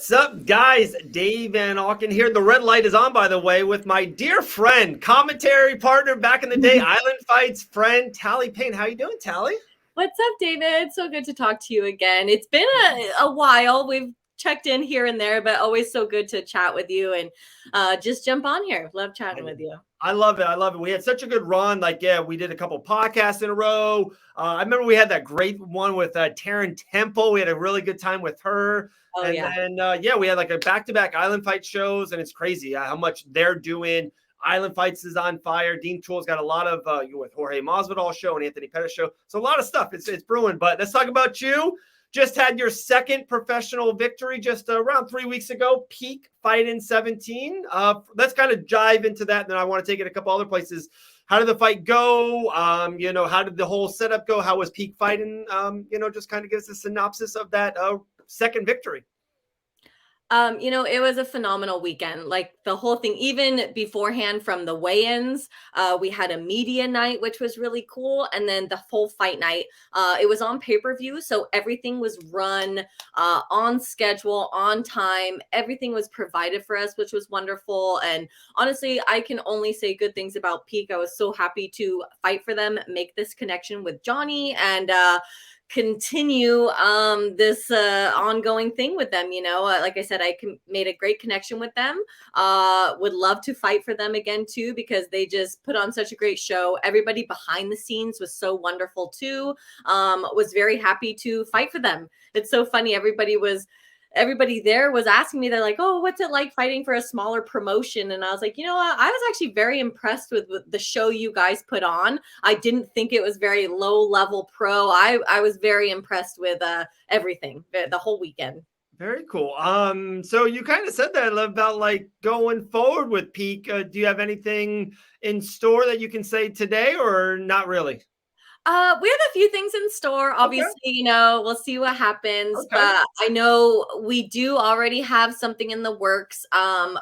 What's up, guys? Dave Van Auken here. The red light is on, by the way, with my dear friend, commentary partner back in the day, Island Fights friend, Talie Pain. How you doing, Talie? What's up, David? So good to talk to you again. It's been a while. We've checked in here and there, but always so good to chat with you and just jump on here. Love chatting with you. I love it. I love it. We had such a good run. We did a couple podcasts in a row. I remember we had that great one with Taryn Temple. We had a really good time with her. Oh, and yeah. then, we had like a back-to-back Island Fight shows, and it's crazy how much they're doing. Island Fights is on fire. Dean Toole's got a lot of with Jorge Masvidal show and Anthony Pettis show. So a lot of stuff. It's brewing. But let's talk about you. Just had your second professional victory just around 3 weeks ago. Peak Fighting 17. Let's kind of dive into that. And then I want to take it a couple other places. How did the fight go? How did the whole setup go? How was Peak Fighting? Just kind of give us a synopsis of that second victory. It was a phenomenal weekend. Like the whole thing, even beforehand from the weigh-ins, we had a media night, which was really cool. And then the whole fight night, it was on pay-per-view. So everything was run on schedule, on time. Everything was provided for us, which was wonderful. And honestly, I can only say good things about Peak. I was so happy to fight for them, make this connection with Johnny, and continue this ongoing thing with them. Like I said, I made a great connection with them. Would love to fight for them again too, because they just put on such a great show. Everybody behind the scenes was so wonderful too. Was very happy to fight for them. It's so funny. Everybody there was asking me, they're like, oh, what's it like fighting for a smaller promotion? And I was like, you know what? I was actually very impressed with the show you guys put on. I didn't think it was very low level pro. I was very impressed with everything, the whole weekend. Very cool. So you kind of said that about like going forward with Peak. Do you have anything in store that you can say today or not really? We have a few things in store. Obviously, we'll see what happens. Okay. But I know we do already have something in the works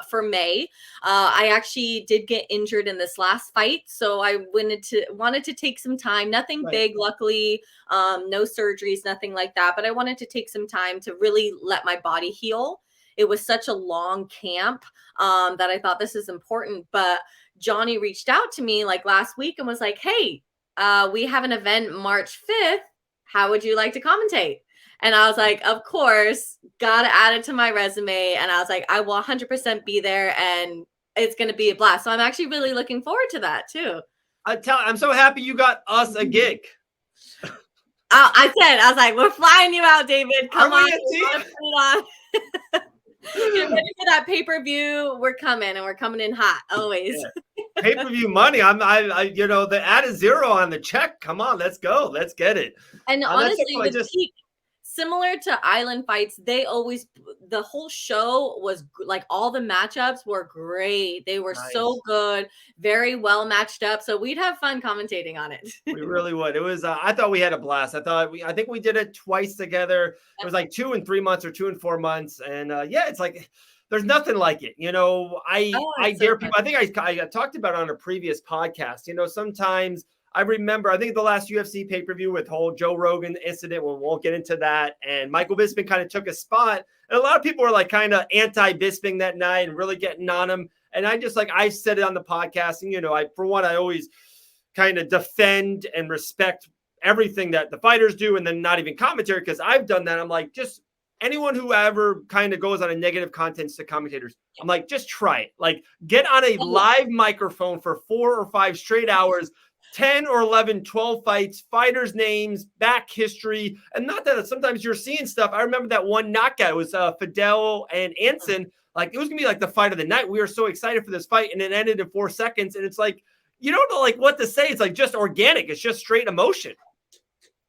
for May. I actually did get injured in this last fight, so I wanted to take some time. Nothing big, luckily, no surgeries, nothing like that. But I wanted to take some time to really let my body heal. It was such a long camp that I thought this is important. But Johnny reached out to me like last week and was like, hey, we have an event March 5th. How would you like to commentate? And I was like, of course, got to add it to my resume. And I was like, I will 100% be there and it's going to be a blast. So I'm actually really looking forward to that too. I'm so happy you got us a gig. I was like, we're flying you out, David. Come on. Put it on. Get ready for that pay-per-view. We're coming, and we're coming in hot always. Yeah. Pay-per-view money. The add a zero on the check. Come on, let's go. Let's get it. And honestly, with Peak, similar to Island Fights, the whole show was like all the matchups were great. They were so good, very well matched up. So we'd have fun commentating on it. We really would. It was. I thought we had a blast. I think we did it twice together. It was like 2 and 3 months or 2 and 4 months, and it's like there's nothing like it. I dare people. I think I talked about it on a previous podcast. Sometimes. I remember, I think the last UFC pay-per-view with whole Joe Rogan incident, we won't get into that. And Michael Bisping kind of took a spot. And a lot of people were like kind of anti-Bisping that night and really getting on him. And I said it on the podcast. And, I always kind of defend and respect everything that the fighters do. And then not even commentary, because I've done that. I'm like, just anyone who ever kind of goes on a negative content to commentators, I'm like, just try it. Like, get on a live microphone for 4 or 5 straight hours. 10 or 11, 12 fights, fighters' names, back history. And not that sometimes you're seeing stuff. I remember that one knockout. It was Fidel and Anson. Like, it was going to be like the fight of the night. We were so excited for this fight, and it ended in 4 seconds. And it's like, you don't know like what to say. It's like just organic. It's just straight emotion.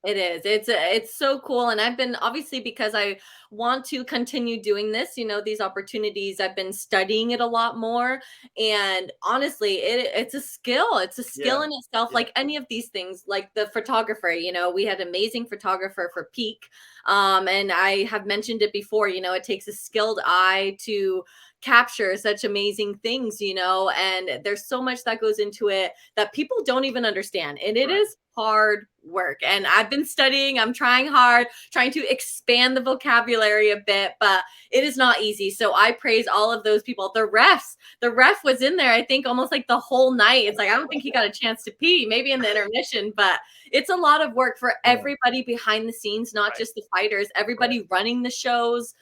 It is. It's so cool. And I've been, obviously, because I want to continue doing this, these opportunities, I've been studying it a lot more. And honestly, it's a skill. It's a skill in itself, like any of these things, like the photographer, we had an amazing photographer for Peak. And I have mentioned it before, it takes a skilled eye to capture such amazing things, and there's so much that goes into it that people don't even understand. And it is hard work. And I've been studying, I'm trying hard, trying to expand the vocabulary vocabulary a bit, but it is not easy. So I praise all of those people. The ref was in there, I think, almost like the whole night. It's like, I don't think he got a chance to pee, maybe in the intermission, but it's a lot of work for everybody behind the scenes, not just the fighters, everybody running the shows.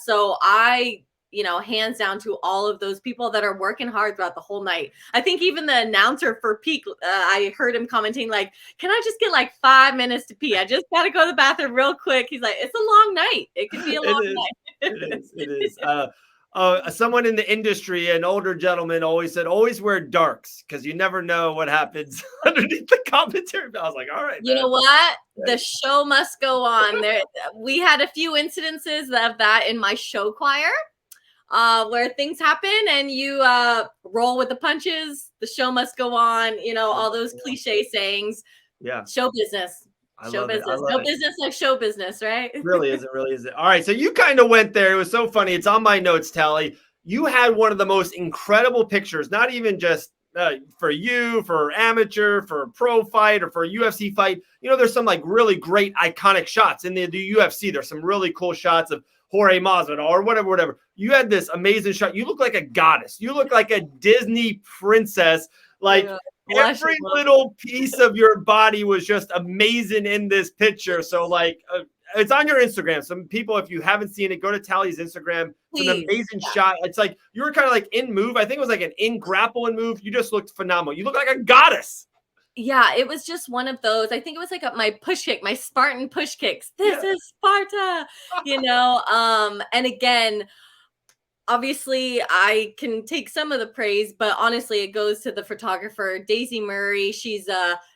So I, hands down to all of those people that are working hard throughout the whole night. I think even the announcer for Peak, I heard him commenting like, can I just get like 5 minutes to pee? I just got to go to the bathroom real quick. He's like, it's a long night. It could be a long night. It is. Someone in the industry, an older gentleman, always said, always wear darks because you never know what happens underneath the commentary. I was like, all right, you know what? The show must go on. We had a few incidences of that in my show choir. Where things happen and you roll with the punches, the show must go on, all those cliche sayings. Yeah. Show business. Show business. No business like show business, right? Really is it? Really is it? All right. So you kind of went there. It was so funny. It's on my notes, Talie. You had one of the most incredible pictures, not even just for you, for amateur, for a pro fight, or for a UFC fight. There's some like really great iconic shots in the UFC. There's some really cool shots of Jorge Masvidal or whatever. You had this amazing shot. You look like a goddess. You look like a Disney princess. Like every little piece of your body was just amazing in this picture. So like it's on your Instagram. Some people, if you haven't seen it, go to Talie's Instagram. It's an amazing shot. It's like you were kind of like in move. I think it was like an in grapple and move. You just looked phenomenal. You look like a goddess. Yeah, it was just one of those. I think it was like my push kick, my Spartan push kicks. This is Sparta, and again, obviously I can take some of the praise, but honestly, it goes to the photographer, Daisy Murray. She's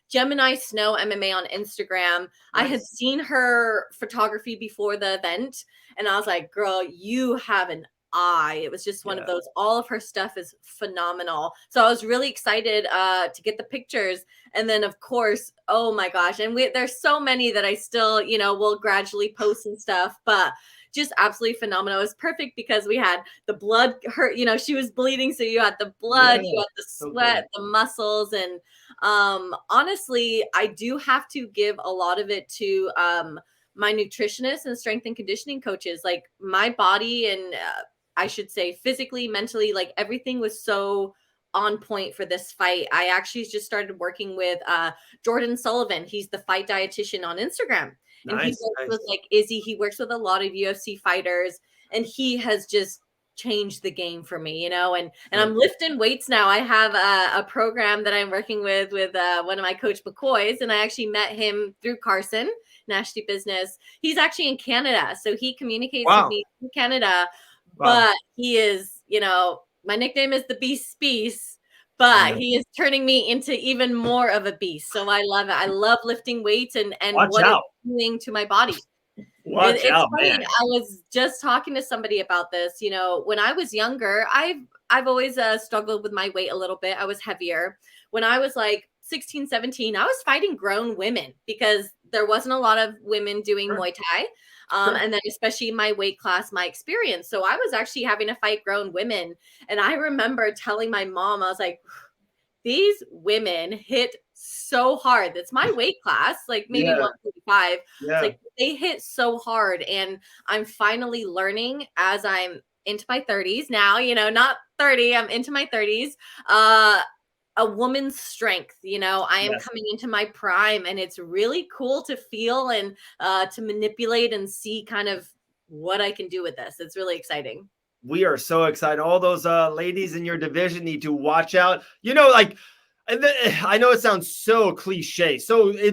Gemini Snow MMA on Instagram. Nice. I had seen her photography before the event, and I was like, girl, you have an eye. It was just one of those. All of her stuff is phenomenal. So I was really excited to get the pictures. And then of course, oh my gosh. And there's so many that I still, will gradually post and stuff, but just absolutely phenomenal. It was perfect because we had the blood hurt, she was bleeding. So you had the blood, you had the sweat, the muscles. And honestly, I do have to give a lot of it to my nutritionists and strength and conditioning coaches. Like my body and I should say physically, mentally, like everything was so on point for this fight. I actually just started working with Jordan Sullivan. He's the fight dietitian on Instagram. And he works with like Izzy. He works with a lot of UFC fighters, and he has just changed the game for me, and I'm lifting weights now. I have a program that I'm working with one of my coach McCoys, and I actually met him through Carson, Nasty Business. He's actually in Canada, so he communicates with me in Canada. But he is, my nickname is the Beast, but he is turning me into even more of a beast. So I love it. I love lifting weights and what it's doing to my body. It's funny. Man. I was just talking to somebody about this. When I was younger, I've always struggled with my weight a little bit. I was heavier. When I was like 16, 17, I was fighting grown women because there wasn't a lot of women doing Muay Thai. And then especially my weight class, my experience. So I was actually having to fight grown women. And I remember telling my mom, I was like, these women hit so hard. That's my weight class, like maybe 145. Yeah. Like they hit so hard. And I'm finally learning as I'm into my 30s now, not 30, I'm into my 30s. A woman's strength, I am coming into my prime, and it's really cool to feel and to manipulate and see kind of what I can do with this. It's really exciting. We are so excited. All those ladies in your division need to watch out. I know it sounds so cliche,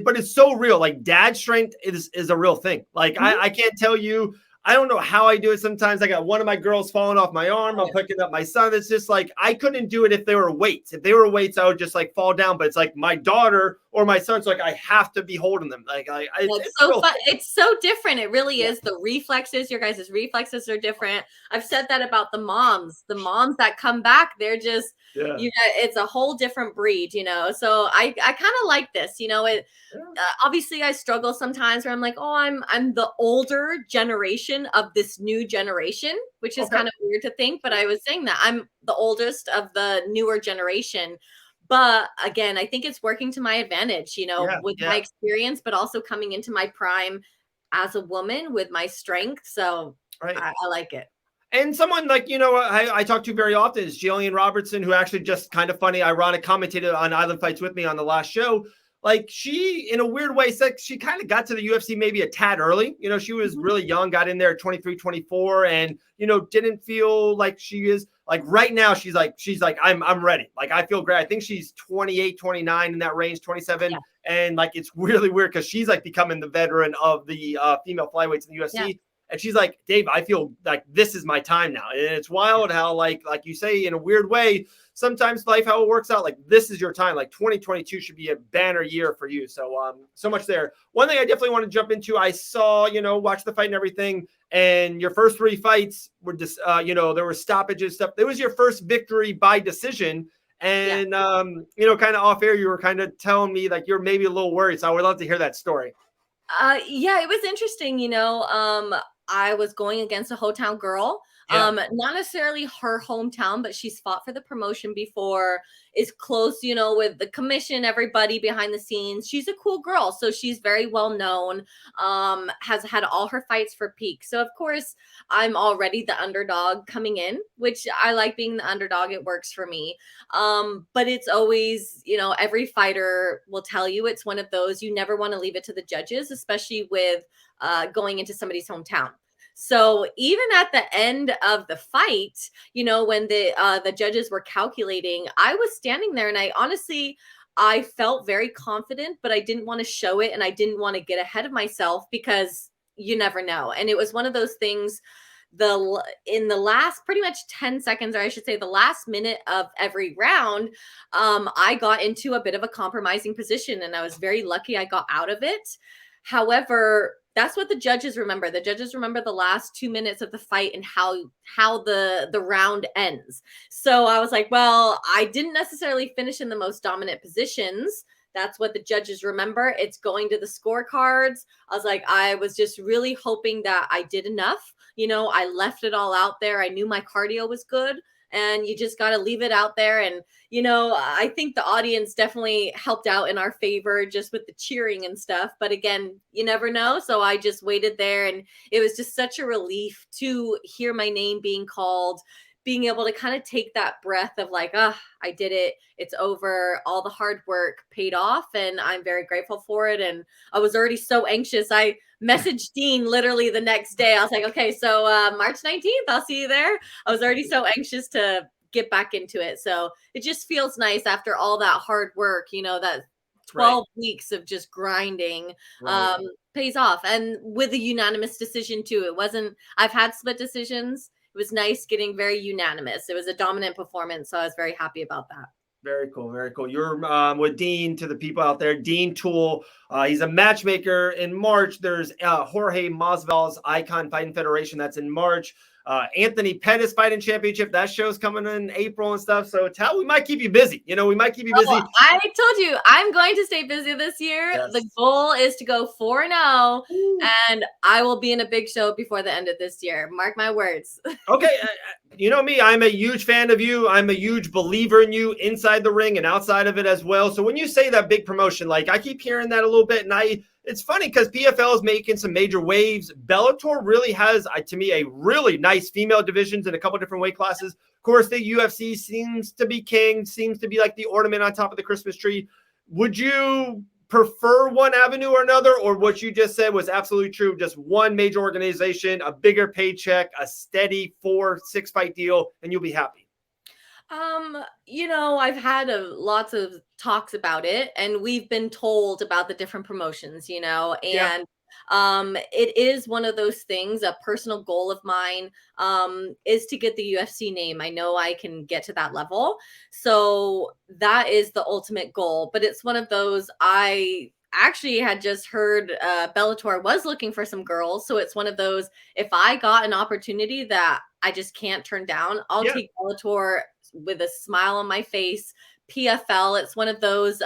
but it's so real. Like dad strength is a real thing. Like I can't tell you. I don't know how I do it. Sometimes I got one of my girls falling off my arm. I'm picking up my son. It's just like, I couldn't do it if they were weights. If they were weights, I would just like fall down. But it's like my daughter or my son's like, I have to be holding them. It's so fun. It's so different. It really is. The reflexes, your guys' reflexes are different. I've said that about the moms that come back. They're just, it's a whole different breed, So I kind of like this, obviously I struggle sometimes where I'm like, oh, I'm the older generation of this new generation, which is kind of weird to think, but I was saying that I'm the oldest of the newer generation. But again, I think it's working to my advantage, with my experience, but also coming into my prime. as a woman with my strength. So Right. I like it. And someone like, I talk to very often is Gillian Robertson, who actually just kind of funny, ironic commentated on Island Fights with me on the last show. Like she, in a weird way, said she kind of got to the UFC maybe a tad early. She was Mhm. really young, got in there at 23, 24, and, didn't feel like she is like right now. She's like, I'm ready. Like, I feel great. I think she's 28, 29 in that range, 27. Yeah. And like, it's really weird because she's like becoming the veteran of the female flyweights in the Yeah. UFC. And she's like, Dave, I feel like this is my time now. And it's wild how, like you say, in a weird way, sometimes life, how it works out, like this is your time. Like 2022 should be a banner year for you. So, so much there. One thing I definitely want to jump into, I saw, watch the fight and everything. And your first 3 fights were just, there were stoppages, stuff. It was your first victory by decision. Yeah. And, kind of off air, you were kind of telling me like you're maybe a little worried. So I would love to hear that story. Yeah, it was interesting, I was going against a hometown girl. Yeah. Not necessarily her hometown, but she's fought for the promotion before, is close, with the commission, everybody behind the scenes. She's a cool girl. So she's very well known, has had all her fights for Peak. So of course, I'm already the underdog coming in, which I like being the underdog. It works for me. But it's always, every fighter will tell you it's one of those you never want to leave it to the judges, especially with going into somebody's hometown. So even at the end of the fight, when the judges were calculating, I was standing there and I felt very confident, but I didn't want to show it and I didn't want to get ahead of myself because you never know. And it was one of those things in the last pretty much 10 seconds, or I should say the last minute of every round, I got into a bit of a compromising position and I was very lucky I got out of it. However, that's what the judges remember. The judges remember the last 2 minutes of the fight and how the round ends. So I was like, well, I didn't necessarily finish in the most dominant positions. That's what the judges remember. It's going to the scorecards. I was like, I was just really hoping that I did enough. I left it all out there. I knew my cardio was good, and you just got to leave it out there. And, I think the audience definitely helped out in our favor just with the cheering and stuff. But again, you never know. So I just waited there, and it was just such a relief to hear my name being called, being able to kind of take that breath of like, I did it. It's over. All the hard work paid off, and I'm very grateful for it. And I was already so anxious. I messaged Dean literally the next day. I was like, okay, so March 19th, I'll see you there. I was already so anxious to get back into it. So it just feels nice after all that hard work, that 12 weeks of just grinding pays off. And with a unanimous decision too. I've had split decisions. It was nice getting very unanimous. It was a dominant performance. So I was very happy about that. Very cool. Very cool. You're with Dean, to the people out there. Dean Toole. He's a matchmaker in March. There's Jorge Masvidal's Icon Fighting Federation. That's in March. Anthony Pettis Fighting Championship. That show's coming in April and stuff. So we might keep you busy. We might keep you busy. I told you I'm going to stay busy this year. Yes. The goal is to go 4-0, and I will be in a big show before the end of this year. Mark my words. Okay. You know me, I'm a huge fan of you. I'm a huge believer in you inside the ring and outside of it as well. So when you say that big promotion, like I keep hearing that a little bit, and it's funny because PFL is making some major waves. Bellator really has, to me, a really nice female divisions in a couple different weight classes. Of course, the UFC seems to be king, seems to be like the ornament on top of the Christmas tree. Would you prefer one avenue or another, or what you just said was absolutely true? Just one major organization, a bigger paycheck, a steady 4-6 fight deal, and you'll be happy. I've had lots of talks about it, and we've been told about the different promotions, and it is one of those things. A personal goal of mine is to get the UFC name. I know I can get to that level, so that is the ultimate goal. But it's one of those, I actually had just heard Bellator was looking for some girls, so it's one of those, if I got an opportunity that I just can't turn down, I'll take Bellator with a smile on my face. PFL, it's one of those,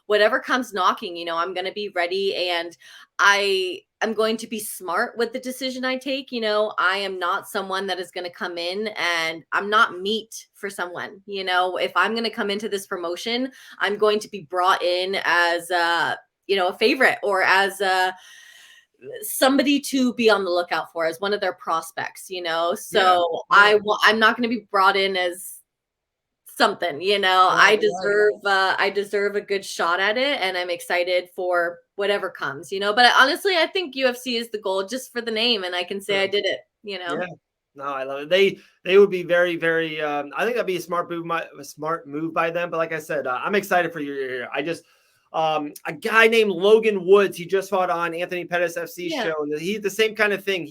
whatever comes knocking, I'm going to be ready, and I am going to be smart with the decision I take. I am not someone that is going to come in, and I'm not meat for someone. If I'm going to come into this promotion, I'm going to be brought in as a favorite, or as somebody to be on the lookout for as one of their prospects, you know? Yeah. So Yeah. I'm not going to be brought in as something, you know. Right. Right. I deserve a good shot at it, and I'm excited for whatever comes, you know. But honestly, I think UFC is the goal just for the name, and I can say I did it, you know. Yeah. No, I love it. They would be very, very. I think that'd be a smart move, a smart move by them. But like I said, I'm excited for your year. I just a guy named Logan Woods. He just fought on Anthony Pettis FC Yeah. show, and he's the same kind of thing.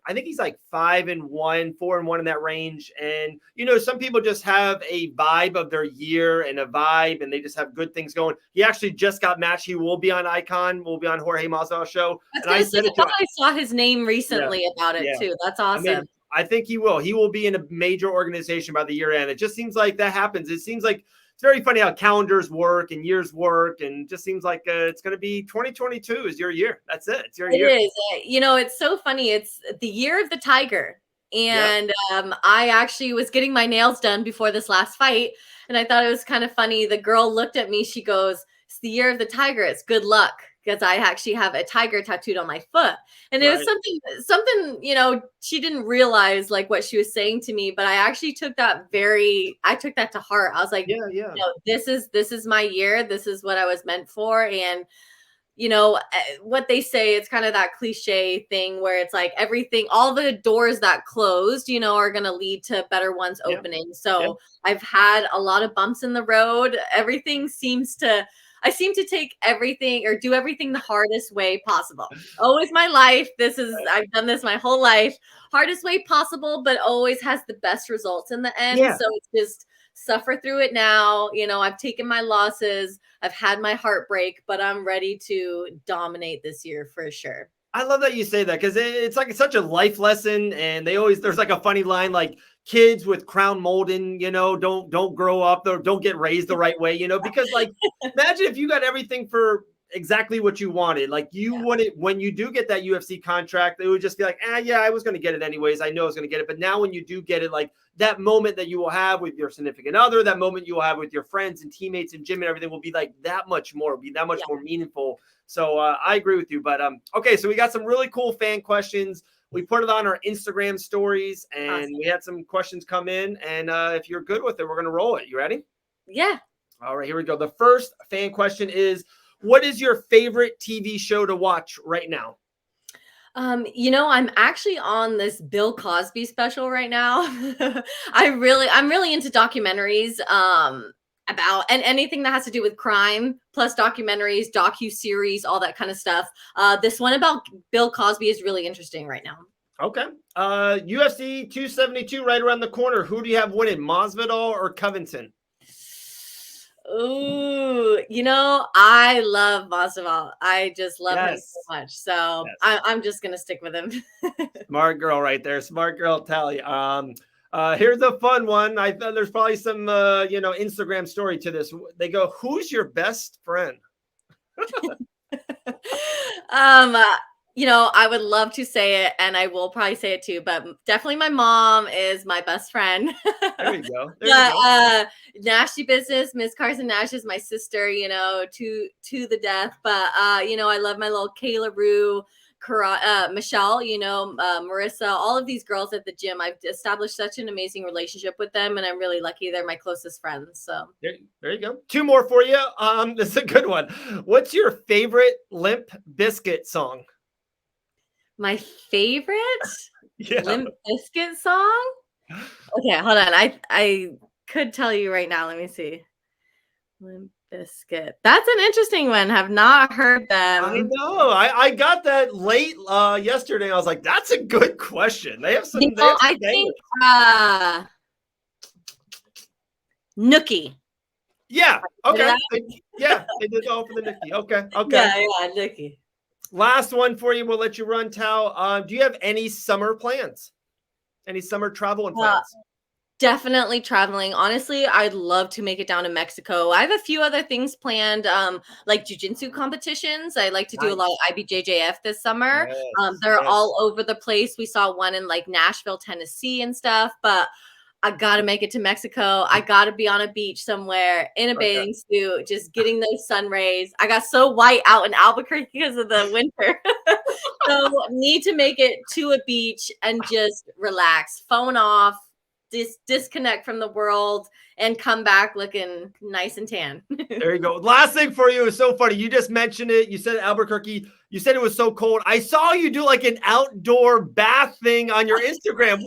I think he's like 5-1, 4-1 in that range. And you know, some people just have a vibe of their year and a vibe, and they just have good things going. He actually just got matched. He will be on Icon. Will be on Jorge Masvidal's show. I was And I gonna say, said I it to thought I saw his name yeah, recently about it yeah. too. That's I mean, awesome. I think he will. He will be in a major organization by the year end. It just seems like that happens. It seems like it's very funny how calendars work and years work, and just seems like it's going to be 2022 is your year. That's it. It's your It year. is. You know, it's so funny. It's the year of the tiger. Yep. And I actually was getting my nails done before this last fight. And I thought it was kind of funny. The girl looked at me. She goes, "It's the year of the tiger. It's good luck." Because I actually have a tiger tattooed on my foot. And it was Right. something, you know, she didn't realize like what she was saying to me, but I actually took that I took that to heart. I was like, Yeah. Yeah. you know, this is my year. This is what I was meant for. And you know, what they say, it's kind of that cliche thing where it's like everything, all the doors that closed, you know, are going to lead to better ones Yeah. opening. Yeah. So I've had a lot of bumps in the road. I seem to take everything or do everything the hardest way possible. Always my life. I've done this my whole life. Hardest way possible, but always has the best results in the end. Yeah. So it's just suffer through it now. You know, I've taken my losses. I've had my heartbreak, but I'm ready to dominate this year for sure. I love that you say that because it's like it's such a life lesson, and there's like a funny line like kids with crown molding, you know, don't grow up or don't get raised the right way, you know, because like imagine if you got everything for exactly what you wanted, like you Yeah. wanted when you do get that UFC contract, it would just be like, yeah, I was going to get it anyways. I know I was going to get it, but now when you do get it, like that moment that you will have with your significant other, that moment you will have with your friends and teammates and gym and everything will be like that much more, be that much Yeah. more meaningful. So I agree with you. But okay, so we got some really cool fan questions. We put it on our Instagram stories, and Awesome. we had some questions come in. And if you're good with it, we're gonna roll it. You ready? Yeah. All right, here we go. The first fan question is, what is your favorite TV show to watch right now? You know, I'm actually on this Bill Cosby special right now. I'm really into documentaries about and anything that has to do with crime, plus documentaries, docu-series, all that kind of stuff. This one about Bill Cosby is really interesting right now. Okay. UFC 272 right around the corner. Who do you have winning, Masvidal or Covington? Ooh, you know, I love Masvidal. I just love him so Yes. much. So Yes. I'm just gonna stick with him. Smart girl right there. Smart girl, Talie. Here's a fun one. I thought there's probably some, Instagram story to this. They go, "Who's your best friend?" um, uh, you know, I would love to say it, and I will probably say it too, but definitely my mom is my best friend. There you go. There you But go. Nasty business, Miss Carson Nash is my sister, you know, to the death. But you know, I love my little Kayla Rue, Michelle, you know, Marissa, all of these girls at the gym. I've established such an amazing relationship with them, and I'm really lucky they're my closest friends. So There you go. Two more for you. This is a good one. What's your favorite Limp Biscuit song? my favorite Yeah. Limp Bizkit song. Okay, hold on. I could tell you right now. Let me see. Limp Bizkit. That's an interesting one. Have not heard I them. know. I got that late yesterday. I was like, that's a good question. They have some You they know, have I some think bangers. Nookie. Yeah. Heard of Okay. that? Yeah, they did all for the Nikki. Okay. Okay. Yeah, Nookie. Last one for you. We'll let you run, Tal. Do you have any summer plans? Any summer traveling Uh, plans? Definitely traveling. Honestly, I'd love to make it down to Mexico. I have a few other things planned, like jujitsu competitions. I like to do a lot of Nice. IBJJF this summer. Yes. They're Yes. all over the place. We saw one in like Nashville, Tennessee, and stuff. But I gotta make it to Mexico. I gotta be on a beach somewhere in a Okay. bathing suit, just getting those sun rays. I got so white out in Albuquerque because of the winter. So need to make it to a beach and just relax, phone off, disconnect from the world, and come back looking nice and tan. There you go. Last thing for you is so funny. You just mentioned it. You said Albuquerque. You said it was so cold. I saw you do like an outdoor bath thing on your Instagram.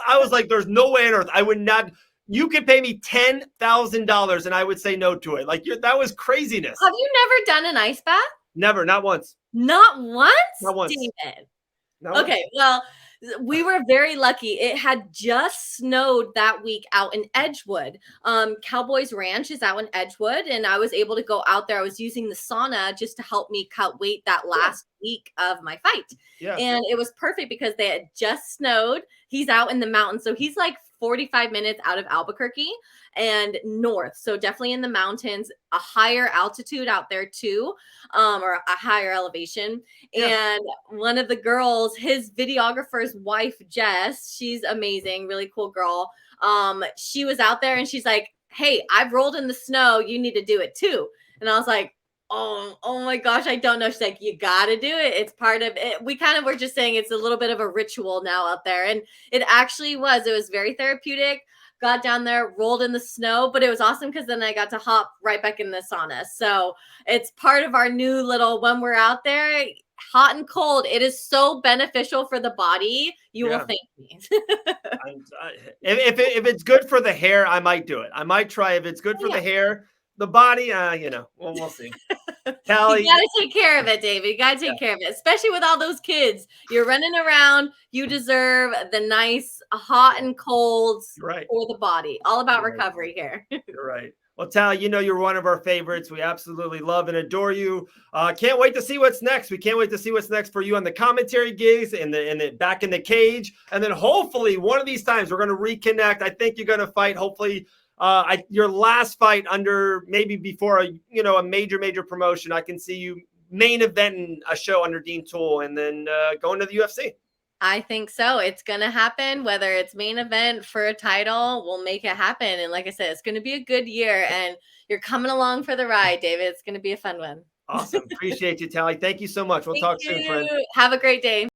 I was like, there's no way on earth. I would not. You could pay me $10,000 and I would say no to it. Like that was craziness. Have you never done an ice bath? Never, not once. Not once? Not once. David. Not once. Okay, well, we were very lucky. It had just snowed that week out in Edgewood. Cowboys Ranch is out in Edgewood, and I was able to go out there. I was using the sauna just to help me cut weight that last week of my fight. Yeah. And it was perfect because they had just snowed. He's out in the mountains. So he's like 45 minutes out of Albuquerque and north. So definitely in the mountains, a higher altitude out there too, or a higher elevation. Yeah. And one of the girls, his videographer's wife, Jess, she's amazing, really cool girl. She was out there and she's like, hey, I've rolled in the snow. You need to do it too. And I was like, oh my gosh, I don't know. She's like, you got to do it. It's part of it. We kind of were just saying it's a little bit of a ritual now out there. And it actually was. It was very therapeutic. Got down there, rolled in the snow, but it was awesome because then I got to hop right back in the sauna. So it's part of our new little, when we're out there, hot and cold, it is so beneficial for the body. You will thank me. If it's good for the hair, I might do it. I might try. If it's good for the hair, the body, we'll see. Talie, you gotta take care of it, David. You gotta take care of it, especially with all those kids. You're running around. You deserve the nice hot and cold for the body. All about recovery here. You're right. Well, Talie, you're one of our favorites. We absolutely love and adore you. Can't wait to see what's next. We can't wait to see what's next for you on the commentary gigs and the back in the cage. And then hopefully one of these times we're going to reconnect. I think you're going to fight. Hopefully your last fight under maybe before a major promotion. I can see you main eventing a show under Dean Toole and then going to the UFC. I think so. It's going to happen, whether it's main event for a title, we'll make it happen. And like I said, it's going to be a good year and you're coming along for the ride, David. It's going to be a fun one. Awesome. Appreciate you, Talie. Thank you so much. We'll talk soon, friend. Have a great day.